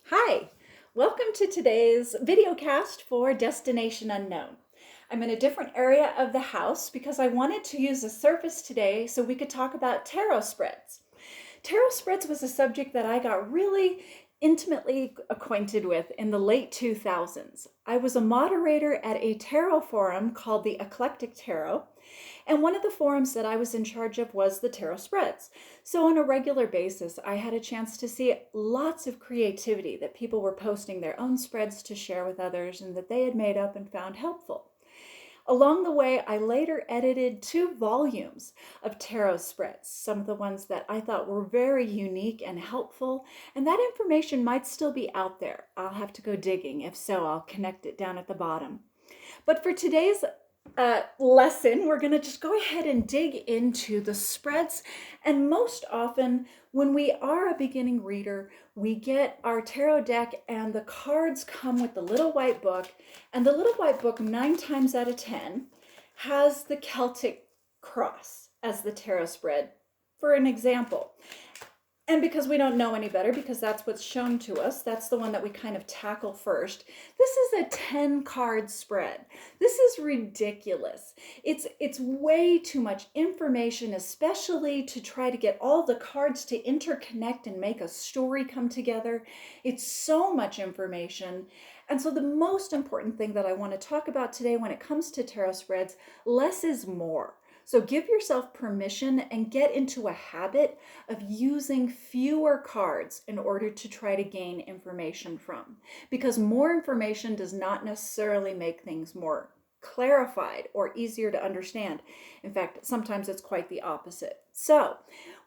Hi, welcome to today's video cast for Destination Unknown. I'm in a different area of the house because I wanted to use a surface today so we could talk about tarot spreads. Tarot spreads was a subject that I got really intimately acquainted with in the late 2000s. I was a moderator at a tarot forum called the Eclectic Tarot, and one of the forums that I was in charge of was the tarot spreads. So on a regular basis, I had a chance to see lots of creativity that people were posting their own spreads to share with others and that they had made up and found helpful. Along the way, I later edited 2 volumes of tarot spreads, some of the ones that I thought were very unique and helpful, and that information might still be out there. I'll have to go digging. If so, I'll connect it down at the bottom. But for today's lesson, we're going to just go ahead and dig into the spreads. And most often, when we are a beginning reader, we get our tarot deck and the cards come with the little white book. And the little white book, 9 times out of 10, has the Celtic cross as the tarot spread, for an example. And because we don't know any better, because that's what's shown to us, that's the one that we kind of tackle first. This is a 10-card spread. This is ridiculous. It's way too much information, especially to try to get all the cards to interconnect and make a story come together. It's so much information. And so the most important thing that I want to talk about today when it comes to tarot spreads, less is more. So give yourself permission and get into a habit of using fewer cards in order to try to gain information from. Because more information does not necessarily make things more clarified or easier to understand. In fact, sometimes it's quite the opposite. So,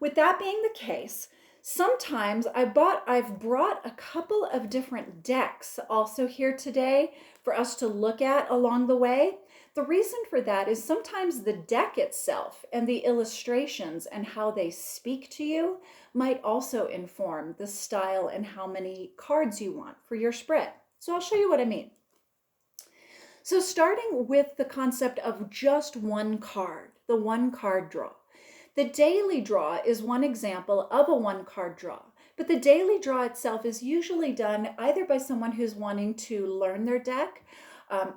with that being the case, sometimes I've brought a couple of different decks also here today for us to look at along the way. The reason for that is sometimes the deck itself and the illustrations and how they speak to you might also inform the style and how many cards you want for your spread. So I'll show you what I mean. So starting with the concept of just one card, the one card draw. The daily draw is one example of a one card draw, but the daily draw itself is usually done either by someone who's wanting to learn their deck.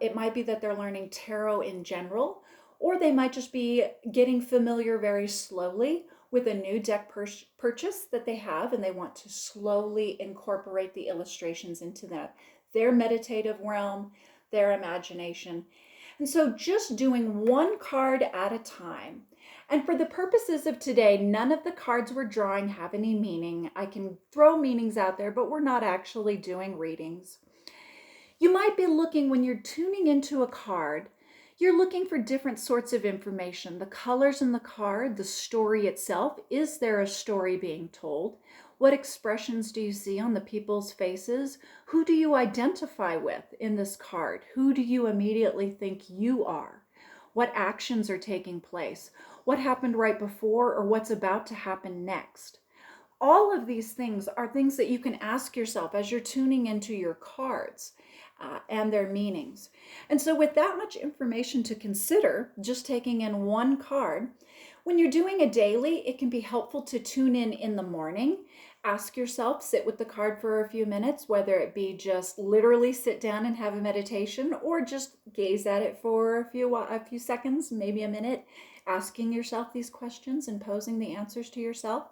It might be that they're learning tarot in general, or they might just be getting familiar very slowly with a new deck purchase that they have, and they want to slowly incorporate the illustrations into their meditative realm, their imagination. And so just doing one card at a time. And for the purposes of today, none of the cards we're drawing have any meaning. I can throw meanings out there, but we're not actually doing readings. You might be looking, when you're tuning into a card, you're looking for different sorts of information. The colors in the card, the story itself. Is there a story being told? What expressions do you see on the people's faces? Who do you identify with in this card? Who do you immediately think you are? What actions are taking place? What happened right before or what's about to happen next? All of these things are things that you can ask yourself as you're tuning into your cards and their meanings. And so with that much information to consider, just taking in one card, when you're doing a daily, it can be helpful to tune in the morning. Ask yourself, sit with the card for a few minutes, whether it be just literally sit down and have a meditation or just gaze at it for a few seconds, maybe a minute, asking yourself these questions and posing the answers to yourself.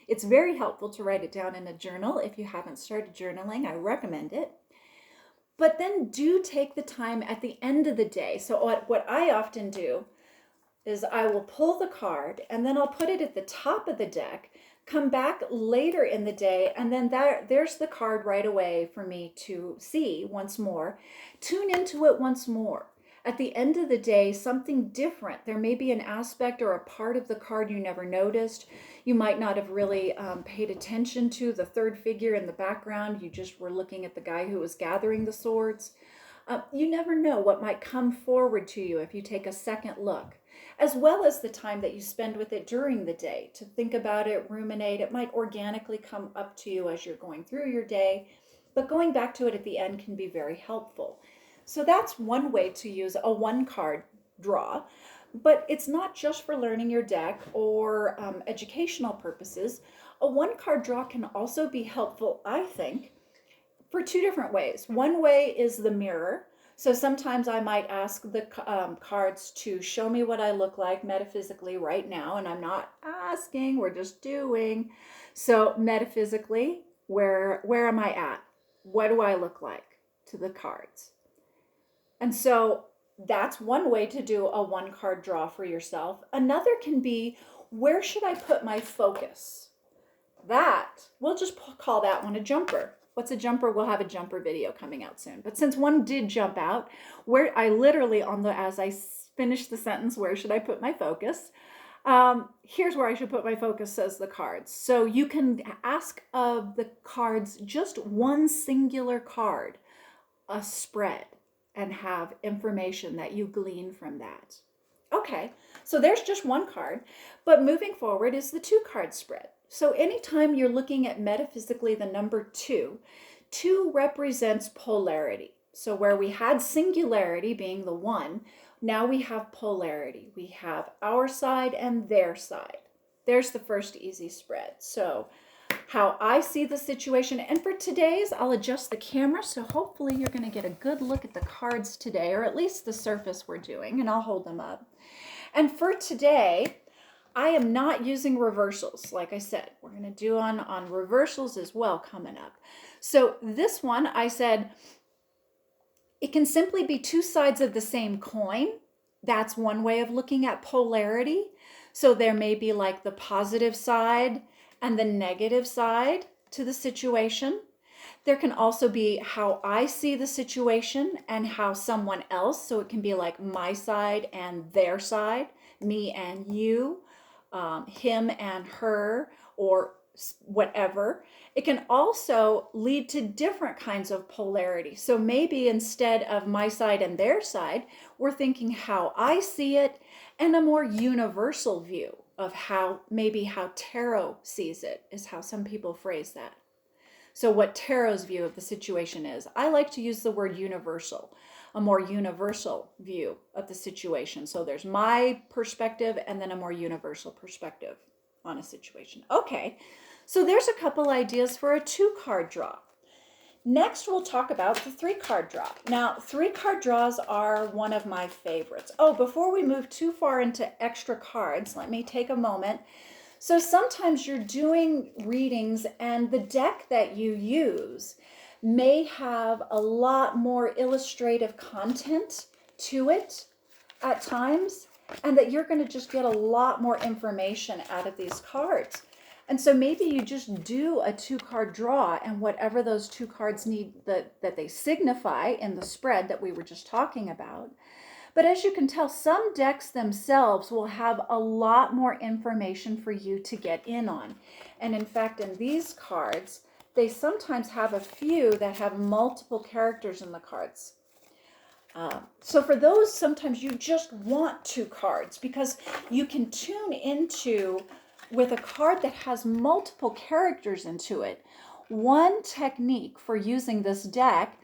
It's very helpful to write it down in a journal. If you haven't started journaling, I recommend it. But then do take the time at the end of the day. So what I often do is I will pull the card and then I'll put it at the top of the deck, come back later in the day, and then there's the card right away for me to see once more. Tune into it once more. At the end of the day, something different. There may be an aspect or a part of the card you never noticed. You might not have really paid attention to the third figure in the background. You just were looking at the guy who was gathering the swords. You never know what might come forward to you if you take a second look, as well as the time that you spend with it during the day to think about it, ruminate. It might organically come up to you as you're going through your day, but going back to it at the end can be very helpful. So that's one way to use a one card draw, but it's not just for learning your deck or educational purposes. A one card draw can also be helpful, I think, for two different ways. One way is the mirror. So sometimes I might ask the cards to show me what I look like metaphysically right now, and I'm not asking, we're just doing. So metaphysically, where am I at? What do I look like to the cards? And so that's one way to do a one card draw for yourself. Another can be, where should I put my focus? That, we'll just call that one a jumper. What's a jumper? We'll have a jumper video coming out soon. But since one did jump out, where I literally as I finished the sentence, where should I put my focus? Here's where I should put my focus, says the cards. So you can ask of the cards just one singular card, a spread, and have information that you glean from that. Okay, so there's just one card, but moving forward is the 2-card spread. So anytime you're looking at metaphysically the number 2, 2 represents polarity. So where we had singularity being the 1, now we have polarity. We have our side and their side. There's the first easy spread. So how I see the situation, and for today's, I'll adjust the camera, so hopefully you're going to get a good look at the cards today, or at least the surface we're doing, and I'll hold them up. And for today, I am not using reversals. Like I said, we're going to do on reversals as well coming up. So this one, I said, it can simply be 2 sides of the same coin. That's one way of looking at polarity. So there may be like the positive side and the negative side to the situation. There can also be how I see the situation and how someone else, so it can be like my side and their side, me and you, him and her, or whatever. It can also lead to different kinds of polarity. So maybe instead of my side and their side, we're thinking how I see it and a more universal view of how tarot sees it, is how some people phrase that. So what tarot's view of the situation is. I like to use the word universal, a more universal view of the situation. So there's my perspective and then a more universal perspective on a situation. Okay, so there's a couple ideas for a 2-card draw. Next, we'll talk about the 3-card draw. Now, 3-card draws are one of my favorites. Oh, before we move too far into extra cards, let me take a moment. So sometimes you're doing readings and the deck that you use may have a lot more illustrative content to it at times, and that you're going to just get a lot more information out of these cards. And so maybe you just do a 2-card draw, and whatever those 2 cards need that they signify in the spread that we were just talking about. But as you can tell, some decks themselves will have a lot more information for you to get in on. And in fact, in these cards, they sometimes have a few that have multiple characters in the cards. So for those, sometimes you just want 2 cards because you can tune into, with a card that has multiple characters into it, one technique for using this deck,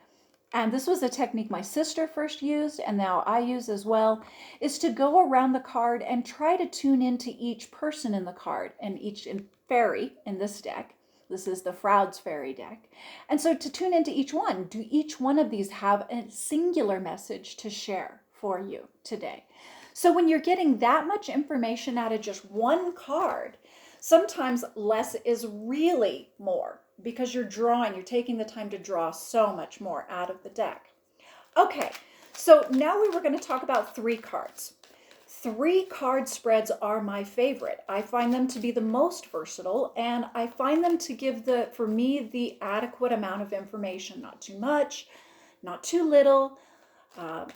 and this was a technique my sister first used and now I use as well, is to go around the card and try to tune into each person in the card and each fairy in this deck. This is the Froude's Fairy deck. And so to tune into each one, do each one of these have a singular message to share for you today? So when you're getting that much information out of just one card, sometimes less is really more because you're taking the time to draw so much more out of the deck. Okay, so now we were going to talk about 3 cards. 3-card spreads are my favorite. I find them to be the most versatile, and I find them to give for me, the adequate amount of information, not too much, not too little,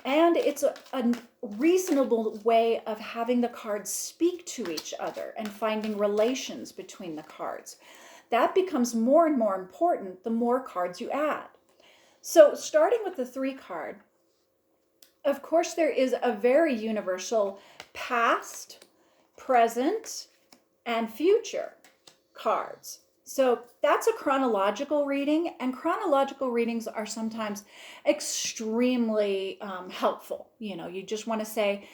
and it's a reasonable way of having the cards speak to each other and finding relations between the cards. That becomes more and more important the more cards you add. So starting with the 3-card, of course, there is a very universal past, present, and future cards. So that's a chronological reading, and chronological readings are sometimes extremely helpful. You just want to say,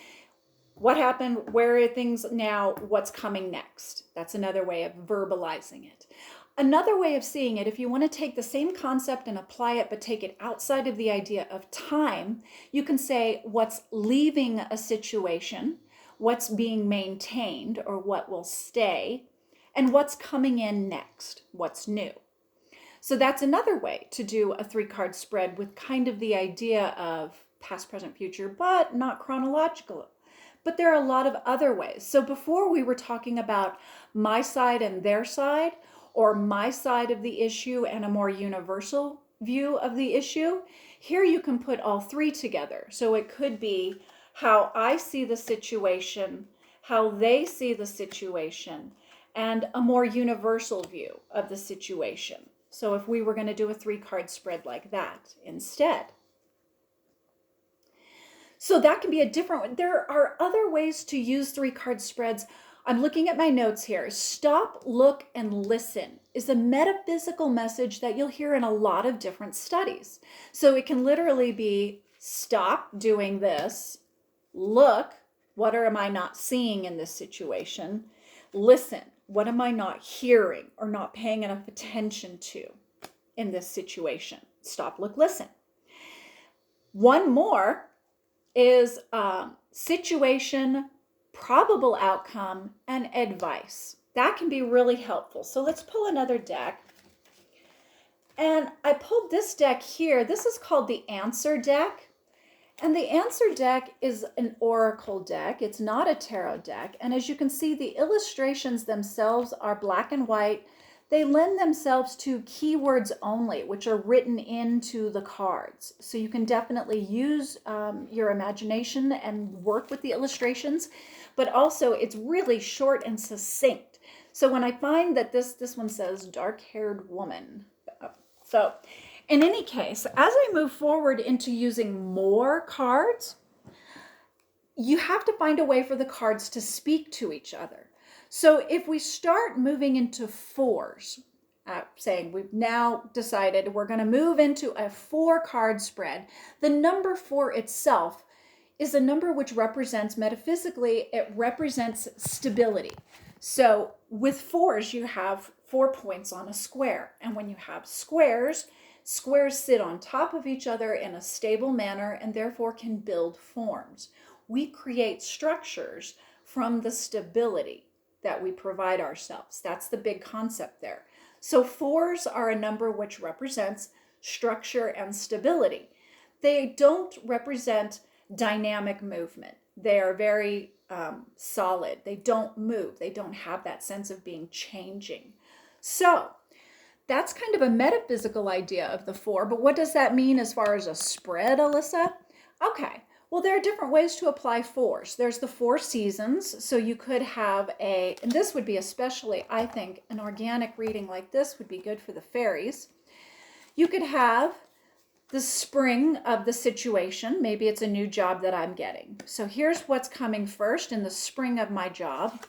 what happened, where are things now, what's coming next? That's another way of verbalizing it. Another way of seeing it, if you want to take the same concept and apply it, but take it outside of the idea of time, you can say what's leaving a situation, what's being maintained or what will stay, and what's coming in next, what's new. So that's another way to do a 3-card spread with kind of the idea of past, present, future, but not chronological. But there are a lot of other ways. So before we were talking about my side and their side, or my side of the issue and a more universal view of the issue, here you can put all three together. So it could be how I see the situation, how they see the situation, and a more universal view of the situation. So if we were going to do a 3-card spread like that instead. So that can be a different one. There are other ways to use 3-card spreads. I'm looking at my notes here. Stop, look, and listen is a metaphysical message that you'll hear in a lot of different studies. So it can literally be stop doing this, look, what am I not seeing in this situation? Listen, what am I not hearing or not paying enough attention to in this situation? Stop, look, listen. One more is situation, probable outcome, and advice. That can be really helpful. So let's pull another deck. And I pulled this deck here. This is called the Answer deck. And the Answer deck is an oracle deck. It's not a tarot deck. And as you can see, the illustrations themselves are black and white. They lend themselves to keywords only, which are written into the cards. So you can definitely use your imagination and work with the illustrations, but also it's really short and succinct. So when I find that this one says dark-haired woman. So in any case, as I move forward into using more cards, you have to find a way for the cards to speak to each other. So if we start moving into 4s, saying we've now decided we're going to move into a 4-card spread, the number 4 itself is a number which represents, metaphysically, it represents stability. So with 4s, you have 4 points on a square. And when you have squares, squares sit on top of each other in a stable manner and therefore can build forms. We create structures from the stability that we provide ourselves. That's the big concept there. So 4s are a number which represents structure and stability. They don't represent dynamic movement. They are very solid. They don't move. They don't have that sense of being changing. So that's kind of a metaphysical idea of the 4, but what does that mean as far as a spread, Alyssa? Okay. Well, there are different ways to apply 4s. There's the 4 seasons. So you could have and this would be especially, I think, an organic reading like this would be good for the fairies. You could have the spring of the situation. Maybe it's a new job that I'm getting. So here's what's coming first in the spring of my job.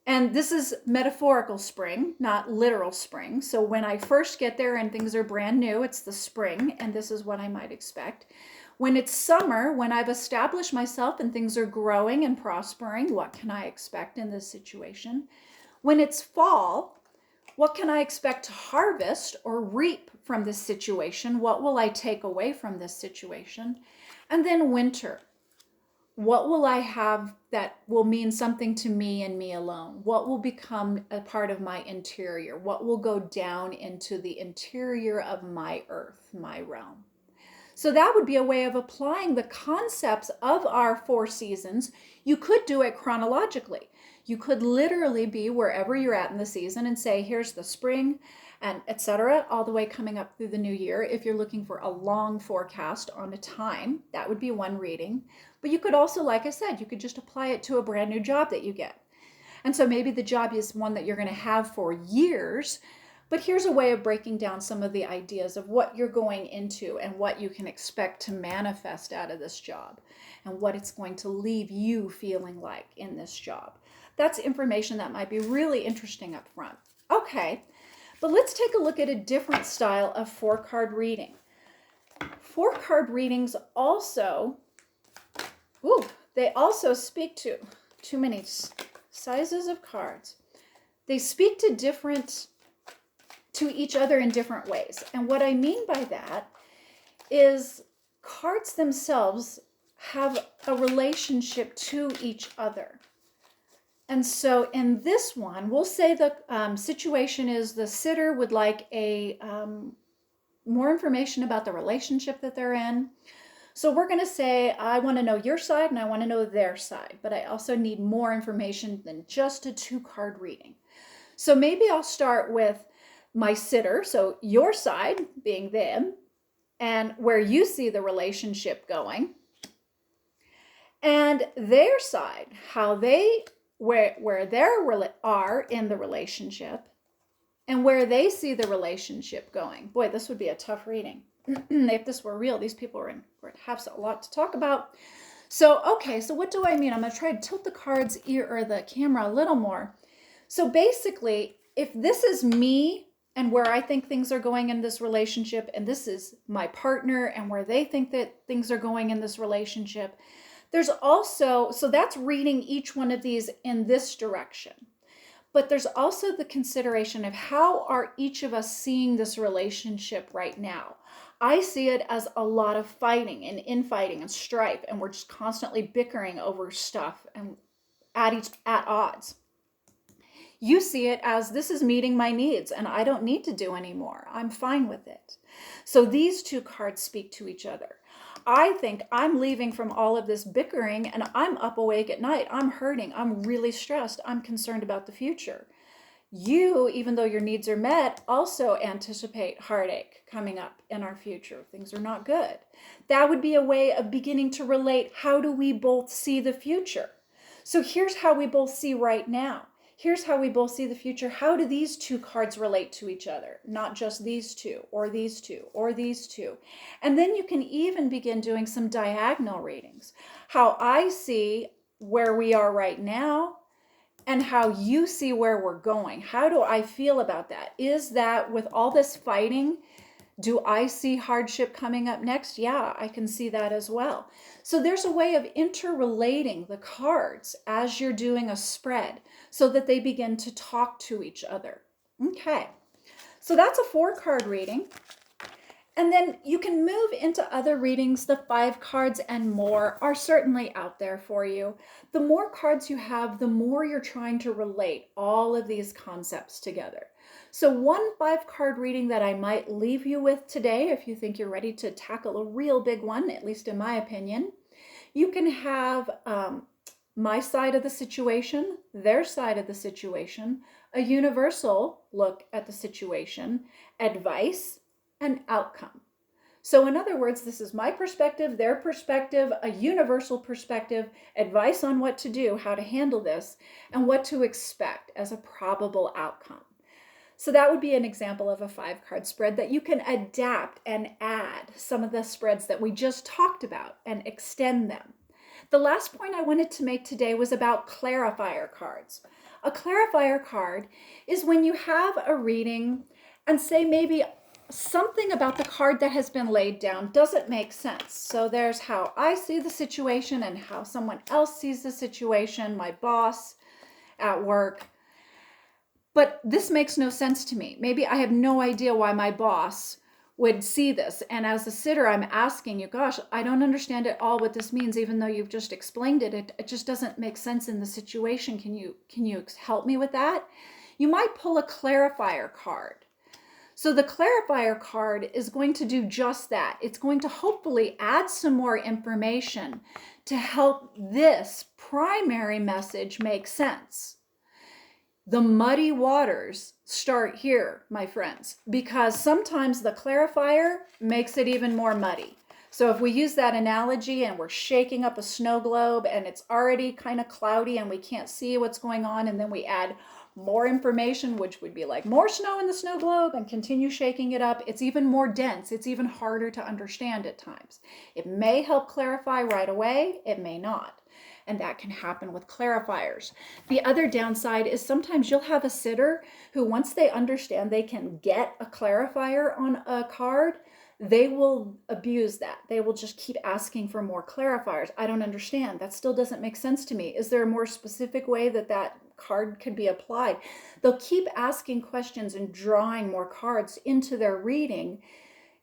And this is metaphorical spring, not literal spring. So when I first get there and things are brand new, it's the spring, and this is what I might expect. When it's summer, when I've established myself and things are growing and prospering, what can I expect in this situation? When it's fall, what can I expect to harvest or reap from this situation? What will I take away from this situation? And then winter. What will I have that will mean something to me and me alone? What will become a part of my interior? What will go down into the interior of my earth, my realm? So that would be a way of applying the concepts of our 4 seasons. You could do it chronologically. You could literally be wherever you're at in the season and say, here's the spring and etc., all the way coming up through the new year. If you're looking for a long forecast on a time, that would be one reading. But you could also, like I said, you could just apply it to a brand new job that you get. And so maybe the job is one that you're going to have for years. But here's a way of breaking down some of the ideas of what you're going into and what you can expect to manifest out of this job and what it's going to leave you feeling like in this job. That's information that might be really interesting up front. Okay, but let's take a look at a different style of 4-card reading. 4-card readings also, they also speak to too many sizes of cards. They speak to different to each other in different ways. And what I mean by that is cards themselves have a relationship to each other. And so in this one, we'll say the situation is the sitter would like more information about the relationship that they're in. So we're going to say, I want to know your side and I want to know their side, but I also need more information than just a 2-card reading. So maybe I'll start with my sitter, so your side being them, and where you see the relationship going, and their side, how they, where they are in the relationship, and where they see the relationship going. Boy, this would be a tough reading. If this were real, these people would have a lot to talk about. So, okay, so what do I mean? I'm going to try to tilt the cards or the camera a little more. So basically, if this is me and where I think things are going in this relationship, and this is my partner and where they think that things are going in this relationship, there's also, so that's reading each one of these in this direction. But there's also the consideration of how are each of us seeing this relationship right now. I see it as a lot of fighting and infighting and strife, and we're just constantly bickering over stuff and at odds. You see it as this is meeting my needs and I don't need to do anymore. I'm fine with it. So these 2 cards speak to each other. I think I'm leaving from all of this bickering and I'm up awake at night. I'm hurting. I'm really stressed. I'm concerned about the future. You, even though your needs are met, also anticipate heartache coming up in our future. Things are not good. That would be a way of beginning to relate. How do we both see the future? So here's how we both see right now. Here's how we both see the future. How do these 2 cards relate to each other? Not just these 2 or these 2 or these 2. And then you can even begin doing some diagonal readings. How I see where we are right now and how you see where we're going. How do I feel about that? Is that with all this fighting, do I see hardship coming up next? Yeah, I can see that as well. So there's a way of interrelating the cards as you're doing a spread so that they begin to talk to each other. Okay, so that's a 4-card reading. And then you can move into other readings. The 5 cards and more are certainly out there for you. The more cards you have, the more you're trying to relate all of these concepts together. So one 5-card reading that I might leave you with today, if you think you're ready to tackle a real big one, at least in my opinion, you can have my side of the situation, their side of the situation, a universal look at the situation, advice, and outcome. So in other words, this is my perspective, their perspective, a universal perspective, advice on what to do, how to handle this, and what to expect as a probable outcome. So that would be an example of a 5-card spread that you can adapt and add some of the spreads that we just talked about and extend them. The last point I wanted to make today was about clarifier cards. A clarifier card is when you have a reading and say maybe something about the card that has been laid down doesn't make sense. So there's how I see the situation and how someone else sees the situation, my boss at work. But this makes no sense to me. Maybe I have no idea why my boss would see this. And as a sitter, I'm asking you, gosh, I don't understand at all what this means, even though you've just explained it. It just doesn't make sense in the situation. Can you help me with that? You might pull a clarifier card. So the clarifier card is going to do just that. It's going to hopefully add some more information to help this primary message make sense. The muddy waters start here, my friends, because sometimes the clarifier makes it even more muddy. So if we use that analogy and we're shaking up a snow globe and it's already kind of cloudy and we can't see what's going on, and then we add more information, which would be like more snow in the snow globe, and continue shaking it up, it's even more dense. It's even harder to understand at times. It may help clarify right away. It may not. And that can happen with clarifiers. The other downside is sometimes you'll have a sitter who, once they understand they can get a clarifier on a card, they will abuse that. They will just keep asking for more clarifiers. I don't understand. That still doesn't make sense to me. Is there a more specific way that card can be applied. They'll keep asking questions and drawing more cards into their reading,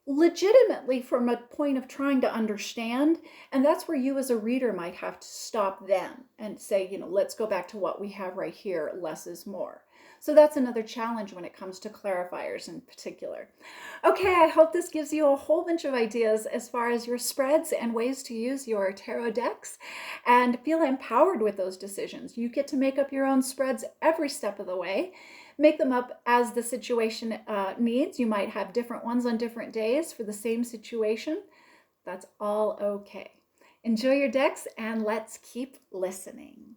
legitimately from a point of trying to understand. And that's where you as a reader might have to stop them and say, let's go back to what we have right here. Less is more. So that's another challenge when it comes to clarifiers in particular. Okay, I hope this gives you a whole bunch of ideas as far as your spreads and ways to use your tarot decks, and feel empowered with those decisions. You get to make up your own spreads every step of the way. Make them up as the situation needs. You might have different ones on different days for the same situation. That's all okay. Enjoy your decks, and let's keep listening.